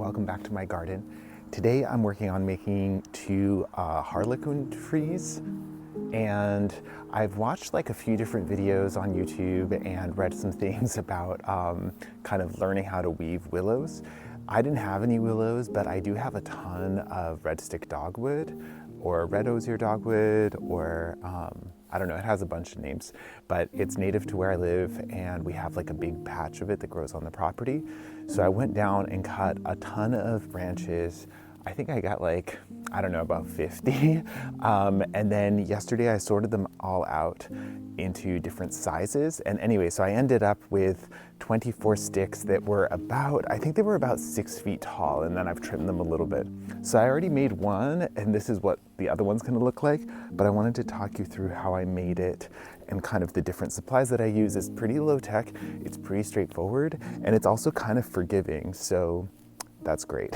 welcome back to my garden. Today I'm working on making two Harlequin trees, and I've watched like a few different videos on YouTube and read some things about kind of learning how to weave willows. I didn't have any willows, but I do have a ton of red stick dogwood or Red-Osier Dogwood, or I don't know, it has a bunch of names, but it's native to where I live and we have like a big patch of it that grows on the property. So I went down and cut a ton of branches. I think I got like, I don't know, about 50. And then yesterday I sorted them all out into different sizes. And anyway, so I ended up with 24 sticks that were about, I think they were about 6 feet tall, and then I've trimmed them a little bit. So I already made one, and this is what the other one's gonna look like, but I wanted to talk you through how I made it and kind of the different supplies that I use. It's pretty low tech, it's pretty straightforward, and it's also kind of forgiving, so that's great.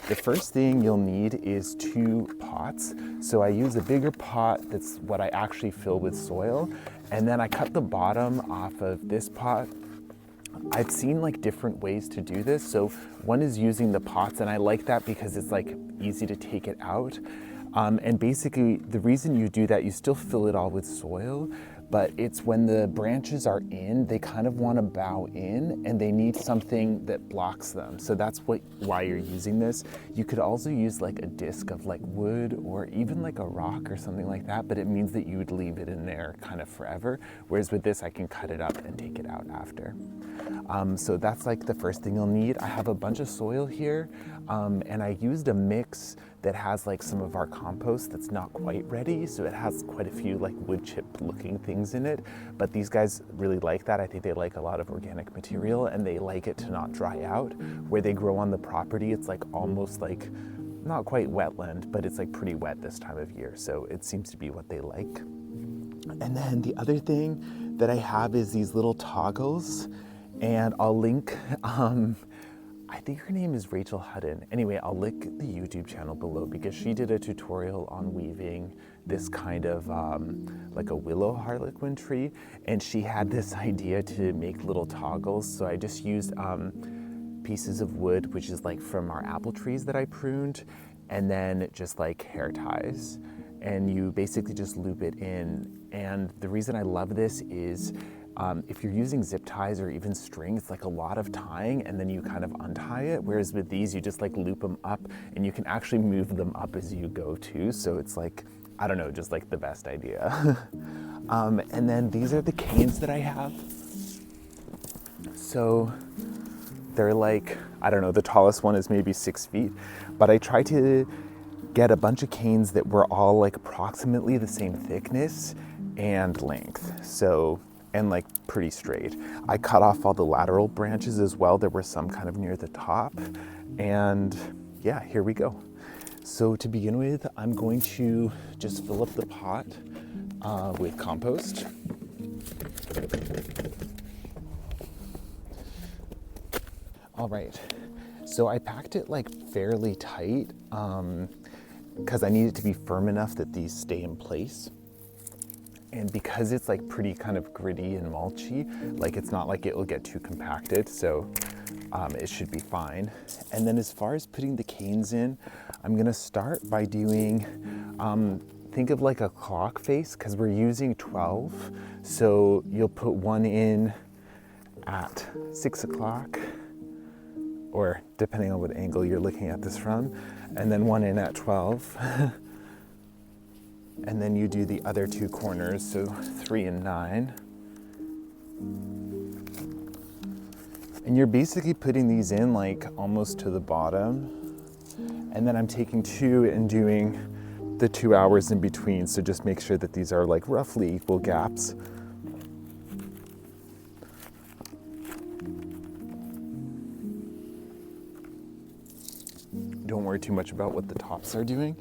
The first thing you'll need is 2 pots. So I use a bigger pot that's what I actually fill with soil, and then I cut the bottom off of this pot. I've seen like different ways to do this. So one is using the pots, and I like that because it's like easy to take it out. And basically the reason you do that, you still fill it all with soil, but it's when the branches are in, they kind of want to bow in and they need something that blocks them. So that's why you're using this. You could also use like a disc of like wood or even like a rock or something like that, but it means that you would leave it in there kind of forever. Whereas with this, I can cut it up and take it out after. So that's like the first thing you'll need. I have a bunch of soil here, and I used a mix that has like some of our compost that's not quite ready. So it has quite a few like wood chip looking things in it, but these guys really like that. I think they like a lot of organic material, and they like it to not dry out. Where they grow on the property, it's like almost like, not quite wetland, but it's like pretty wet this time of year. So it seems to be what they like. And then the other thing that I have is these little toggles, and I'll link, I think her name is Rachel Hutton. Anyway, I'll link the YouTube channel below because she did a tutorial on weaving this kind of like a willow harlequin tree, and she had this idea to make little toggles. So I just used pieces of wood, which is like from our apple trees that I pruned, and then just like hair ties. And you basically just loop it in. And the reason I love this is if you're using zip ties or even string, it's like a lot of tying and then you kind of untie it. Whereas with these, you just like loop them up, and you can actually move them up as you go too. So it's like, I don't know, just like the best idea. And then these are the canes that I have. So they're like, I don't know, the tallest one is maybe 6 feet, but I try to get a bunch of canes that were all like approximately the same thickness and length. So, and like pretty straight. I cut off all the lateral branches as well. There were some kind of near the top, and yeah, here we go. So to begin with, I'm going to just fill up the pot with compost. All right, so I packed it like fairly tight because I need it to be firm enough that these stay in place. And because it's like pretty kind of gritty and mulchy, like it's not like it will get too compacted, so it should be fine. And then as far as putting the canes in, I'm gonna start by doing, think of like a clock face, because we're using 12. So you'll put one in at 6 o'clock, or depending on what angle you're looking at this from, and then one in at 12. And then you do the other 2 corners, so 3 and 9. And you're basically putting these in like almost to the bottom. And then I'm taking 2 and doing the 2 hours in between. So just make sure that these are like roughly equal gaps. Don't worry too much about what the tops are doing.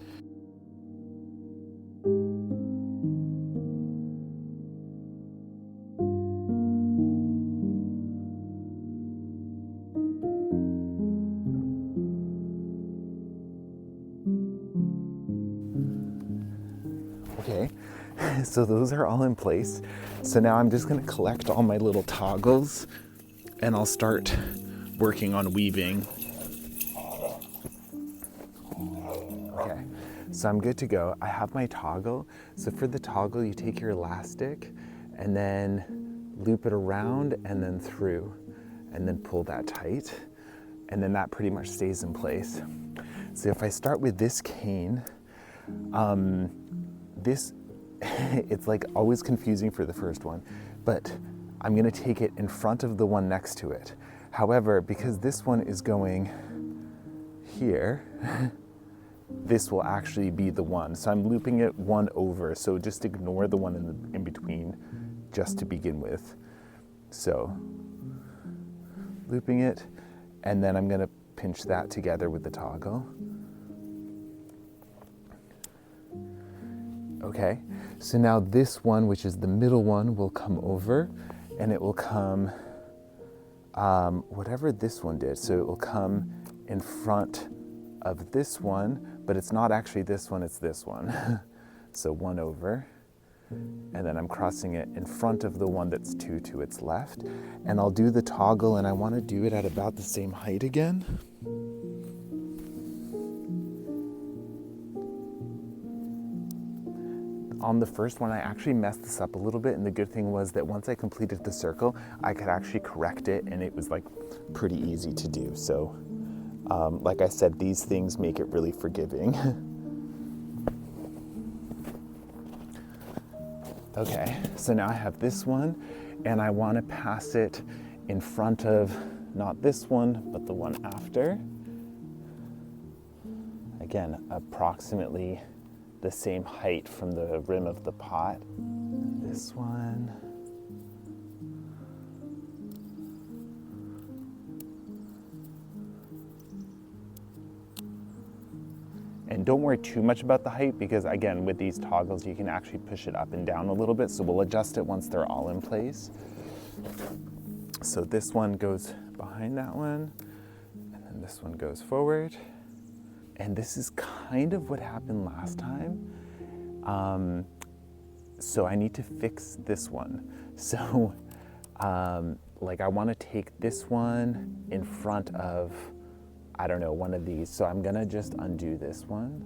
Okay, so those are all in place. So now I'm just gonna collect all my little toggles, and I'll start working on weaving. Okay, so I'm good to go. I have my toggle. So for the toggle, you take your elastic and then loop it around and then through, and then pull that tight. And then that pretty much stays in place. So if I start with this cane, it's like always confusing for the first one, but I'm gonna take it in front of the one next to it. However, because this one is going here, this will actually be the one. So I'm looping it one over, so just ignore the one in between just to begin with. So looping it, and then I'm gonna pinch that together with the toggle. Okay, so now this one, which is the middle one, will come over, and it will come, whatever this one did. So it will come in front of this one, but it's not actually this one, it's this one. So one over, and then I'm crossing it in front of the one that's two to its left. And I'll do the toggle, and I want to do it at about the same height again. On the first one, I actually messed this up a little bit, and the good thing was that once I completed the circle, I could actually correct it, and it was like pretty easy to do. So, like I said, these things make it really forgiving. Okay, so now I have this one, and I want to pass it in front of not this one, but the one after. Again, approximately the same height from the rim of the pot. This one. And don't worry too much about the height, because again, with these toggles, you can actually push it up and down a little bit. So we'll adjust it once they're all in place. So this one goes behind that one, and then this one goes forward. And this is kind of what happened last time. So I need to fix this one. So like I want to take this one in front of, I don't know, one of these. So I'm gonna just undo this one.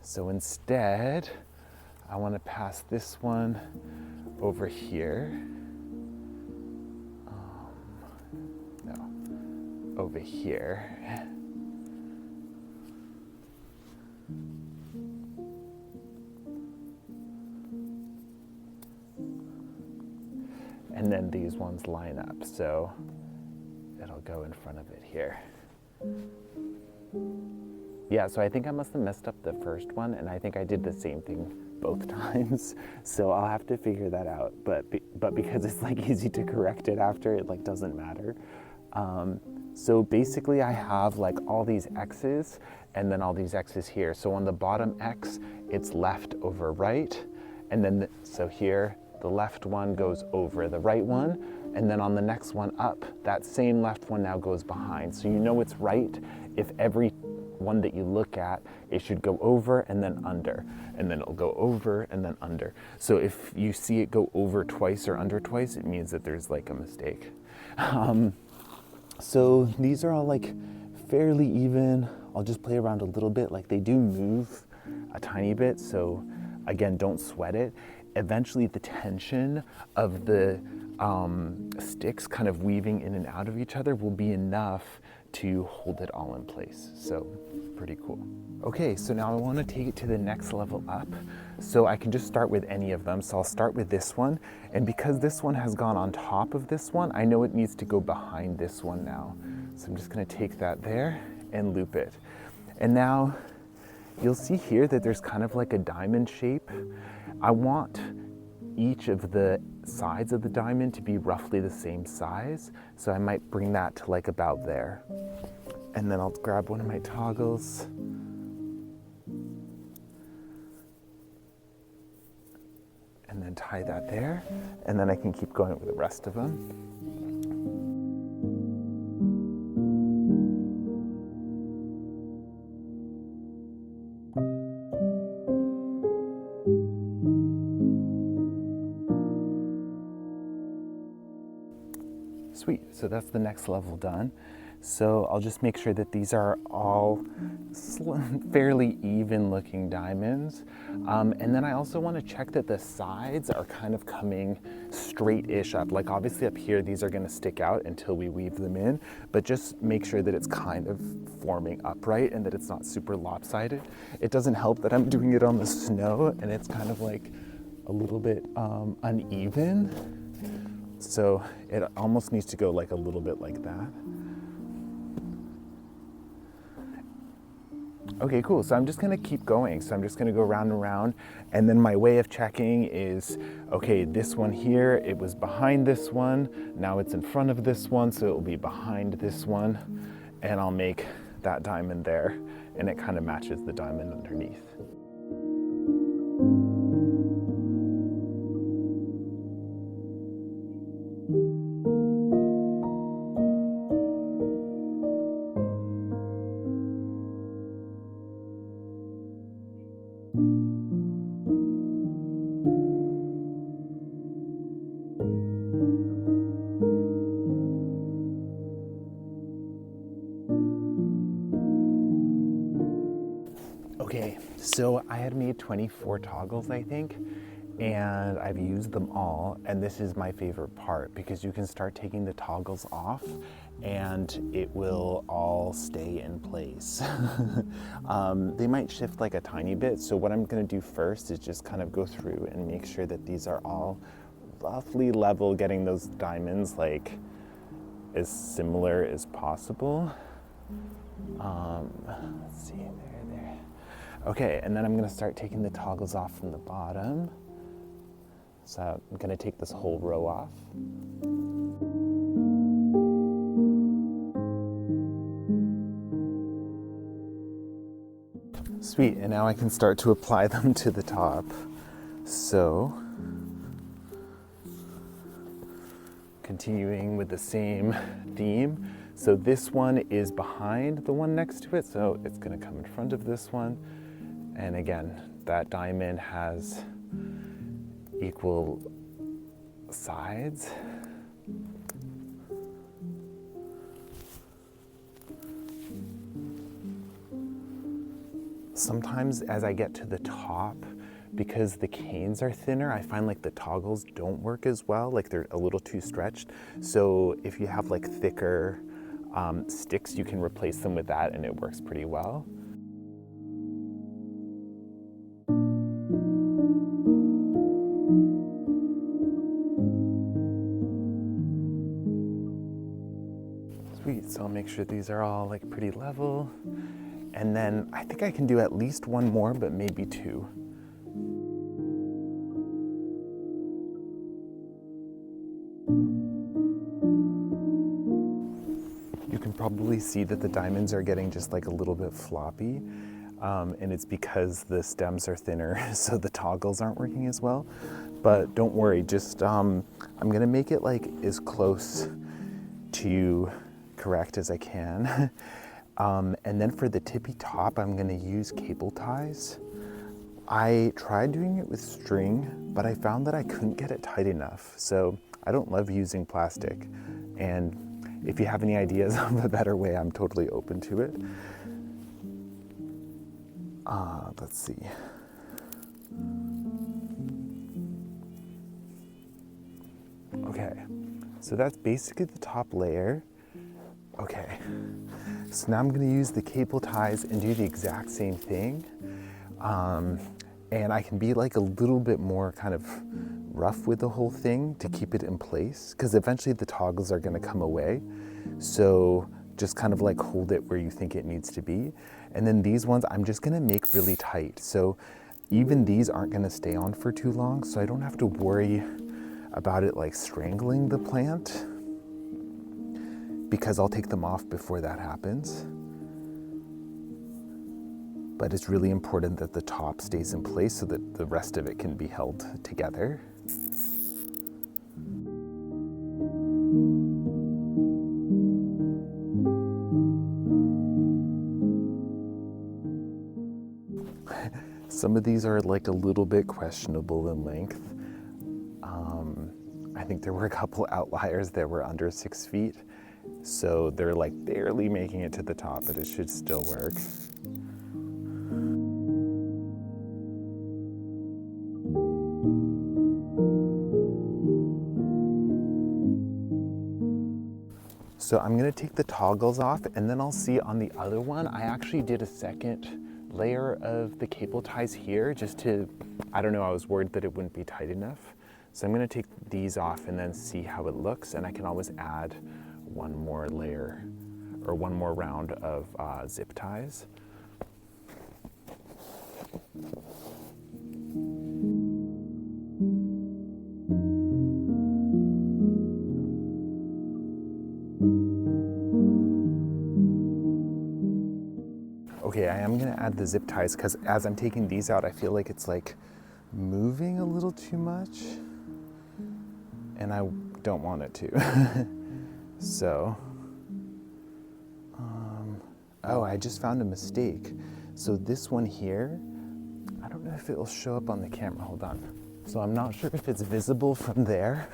So instead, I want to pass this one over here. Over here. And then these ones line up, so it'll go in front of it here. Yeah, so I think I must have messed up the first one, and I think I did the same thing both times. So I'll have to figure that out, but because it's like easy to correct it after, it like doesn't matter. So basically I have like all these X's and then all these X's here. So on the bottom X, it's left over right. And then, so here, the left one goes over the right one. And then on the next one up, that same left one now goes behind. So you know it's right if every one that you look at, it should go over and then under. And then it'll go over and then under. So if you see it go over twice or under twice, it means that there's like a mistake. So these are all like fairly even. I'll just play around a little bit. Like they do move a tiny bit. So again, don't sweat it. Eventually the tension of the sticks kind of weaving in and out of each other will be enough to hold it all in place. So pretty cool. Okay, so now I want to take it to the next level up. So I can just start with any of them. So I'll start with this one. And because this one has gone on top of this one, I know it needs to go behind this one now. So I'm just going to take that there and loop it. And now you'll see here that there's kind of like a diamond shape. I want each of the sides of the diamond to be roughly the same size. So I might bring that to like about there. And then I'll grab one of my toggles. And then tie that there. And then I can keep going with the rest of them. Sweet, so that's the next level done. So I'll just make sure that these are all fairly even looking diamonds. And then I also want to check that the sides are kind of coming straight-ish up. Like obviously up here, these are going to stick out until we weave them in, but just make sure that it's kind of forming upright and that it's not super lopsided. It doesn't help that I'm doing it on the snow and it's kind of like a little bit uneven. So it almost needs to go like a little bit like that. Okay, cool. So I'm just gonna keep going. So I'm just gonna go round and round. And then my way of checking is, okay, this one here, it was behind this one. Now it's in front of this one, so it will be behind this one. And I'll make that diamond there. And it kind of matches the diamond underneath. Okay, so I had made 24 toggles, I think, and I've used them all, and this is my favorite part because you can start taking the toggles off and it will all stay in place. They might shift like a tiny bit, so what I'm gonna do first is just kind of go through and make sure that these are all roughly level, getting those diamonds like as similar as possible. Let's see, there. Okay, and then I'm gonna start taking the toggles off from the bottom. So I'm gonna take this whole row off. Sweet, and now I can start to apply them to the top. So, continuing with the same theme. So this one is behind the one next to it, so it's gonna come in front of this one. And again, that diamond has equal sides. Sometimes as I get to the top, because the canes are thinner, I find like the toggles don't work as well, like they're a little too stretched. So if you have like thicker sticks, you can replace them with that and it works pretty well. Sweet, so I'll make sure these are all like pretty level. And then I think I can do at least one more, but maybe two. You can probably see that the diamonds are getting just like a little bit floppy. And it's because the stems are thinner, so the toggles aren't working as well. But don't worry, just I'm gonna make it like as close to correct as I can. And then for the tippy top, I'm gonna use cable ties. I tried doing it with string, but I found that I couldn't get it tight enough. So I don't love using plastic. And if you have any ideas of a better way, I'm totally open to it. Let's see. Okay, so that's basically the top layer. Okay, so now I'm gonna use the cable ties and do the exact same thing. And I can be like a little bit more kind of rough with the whole thing to keep it in place, because eventually the toggles are gonna come away. So just kind of like hold it where you think it needs to be. And then these ones, I'm just gonna make really tight. So even these aren't gonna stay on for too long, so I don't have to worry about it like strangling the plant, because I'll take them off before that happens. But it's really important that the top stays in place so that the rest of it can be held together. Some of these are like a little bit questionable in length. I think there were a couple outliers that were under 6 feet. So they're like barely making it to the top, but it should still work. So I'm gonna take the toggles off, and then I'll see on the other one, I actually did a second layer of the cable ties here just to, I don't know, I was worried that it wouldn't be tight enough. So I'm gonna take these off and then see how it looks, and I can always add one more layer or one more round of zip ties. Okay, I am gonna add the zip ties because as I'm taking these out, I feel like it's like moving a little too much and I don't want it to. So, oh, I just found a mistake. So this one here, I don't know if it'll show up on the camera, hold on. So I'm not sure if it's visible from there,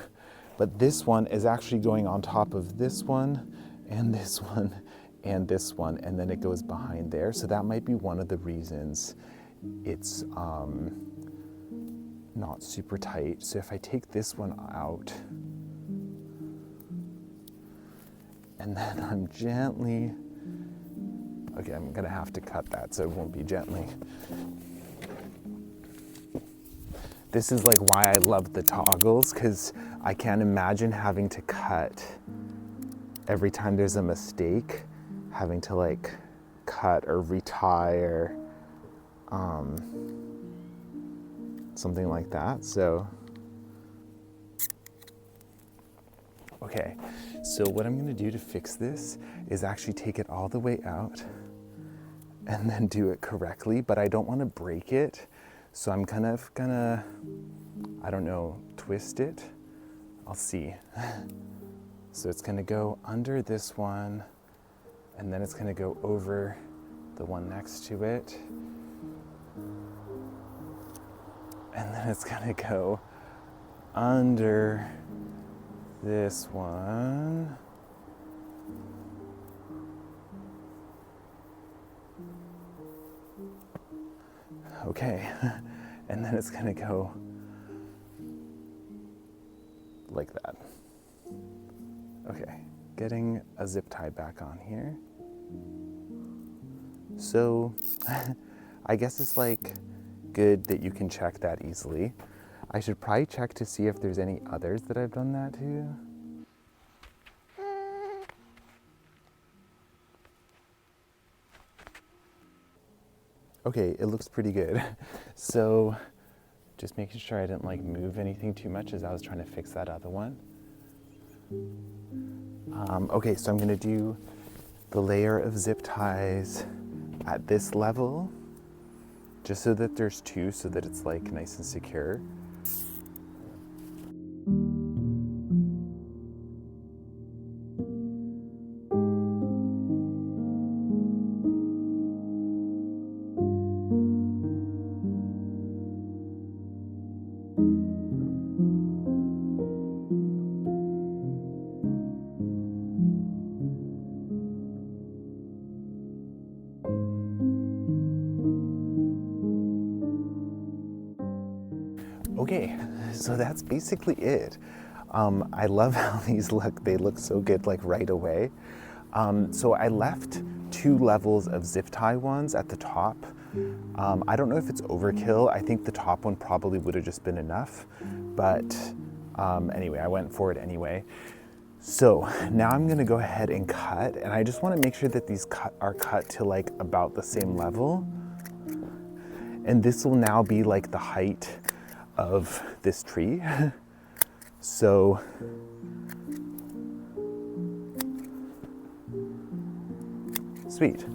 but this one is actually going on top of this one and this one and this one, and then it goes behind there. So that might be one of the reasons it's not super tight. So if I take this one out, and then I'm gently, okay, I'm gonna have to cut that so it won't be gently. This is like why I love the toggles, because I can't imagine having to cut every time there's a mistake, having to like cut or retie or something like that. So, okay, so what I'm gonna do to fix this is actually take it all the way out and then do it correctly, but I don't wanna break it. So I'm kind of gonna, I don't know, twist it. I'll see. So it's gonna go under this one, and then it's gonna go over the one next to it. And then it's gonna go under this one. Okay, and then it's gonna go like that. Okay, getting a zip tie back on here. So I guess it's like good that you can check that easily. I should probably check to see if there's any others that I've done that to. Okay, it looks pretty good. So just making sure I didn't like move anything too much as I was trying to fix that other one. Okay, so I'm gonna do the layer of zip ties at this level, just so that there's two, so that it's like nice and secure. Okay, so that's basically it. I love how these look. They look so good like right away. So I left 2 levels of zip tie ones at the top. I don't know if it's overkill. I think the top one probably would have just been enough, but anyway, I went for it anyway. So now I'm gonna go ahead and cut, and I just wanna make sure that these are cut to like about the same level. And this will now be like the height of this tree. So sweet.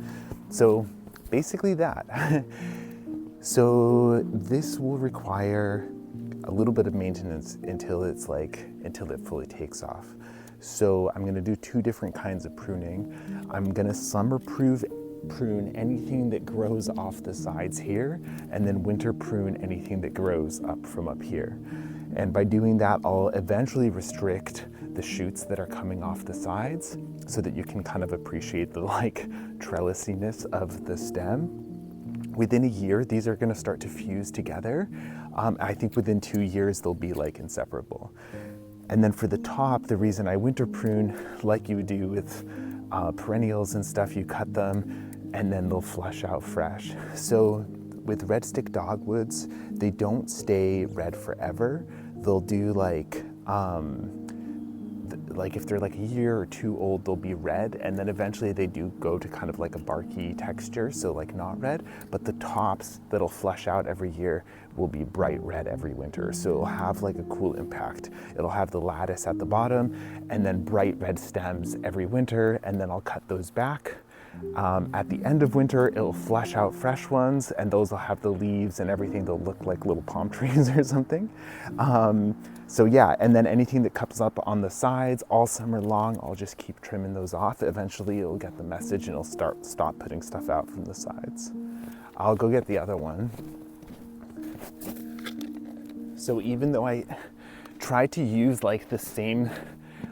So basically that. So this will require a little bit of maintenance until it fully takes off. So I'm gonna do 2 different kinds of pruning. I'm gonna summer prune anything that grows off the sides here, and then winter prune anything that grows up from up here. And by doing that, I'll eventually restrict the shoots that are coming off the sides so that you can kind of appreciate the like trellisiness of the stem. Within a year, these are gonna start to fuse together. I think within 2 years, they'll be like inseparable. And then for the top, the reason I winter prune, like you would do with perennials and stuff, you cut them and then they'll flush out fresh. So with red stick dogwoods, they don't stay red forever. They'll do like if they're like a year or 2 old, they'll be red, and then eventually they do go to kind of like a barky texture, so like not red, but the tops that'll flush out every year will be bright red every winter. So it'll have like a cool impact. It'll have the lattice at the bottom and then bright red stems every winter, and then I'll cut those back. At the end of winter, it'll flush out fresh ones, and those will have the leaves and everything. They'll look like little palm trees or something. So yeah, and then anything that comes up on the sides all summer long, I'll just keep trimming those off. Eventually it'll get the message and it'll stop putting stuff out from the sides. I'll go get the other one. So even though I tried to use like the same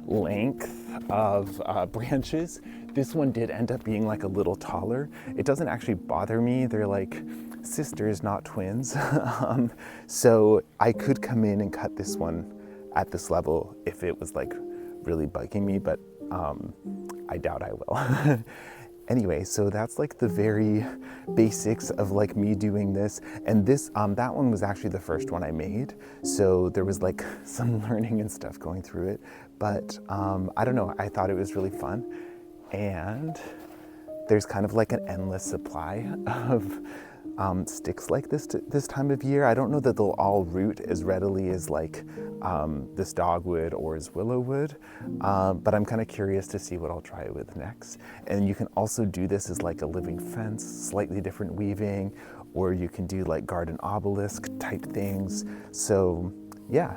length of branches, this one did end up being like a little taller. It doesn't actually bother me. They're like sisters, not twins. So I could come in and cut this one at this level if it was like really bugging me, but I doubt I will. Anyway, so that's like the very basics of like me doing this. And this, that one was actually the first one I made. So there was like some learning and stuff going through it, but I don't know, I thought it was really fun. And there's kind of like an endless supply of sticks like this time of year. I don't know that they'll all root as readily as like this dogwood or as willow would, but I'm kind of curious to see what I'll try it with next. And you can also do this as like a living fence, slightly different weaving, or you can do like garden obelisk type things. So yeah,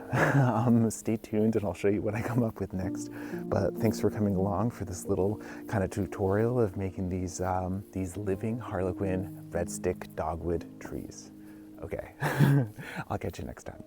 stay tuned and I'll show you what I come up with next. But thanks for coming along for this little kind of tutorial of making these living Harlequin red stick dogwood trees. Okay, I'll catch you next time.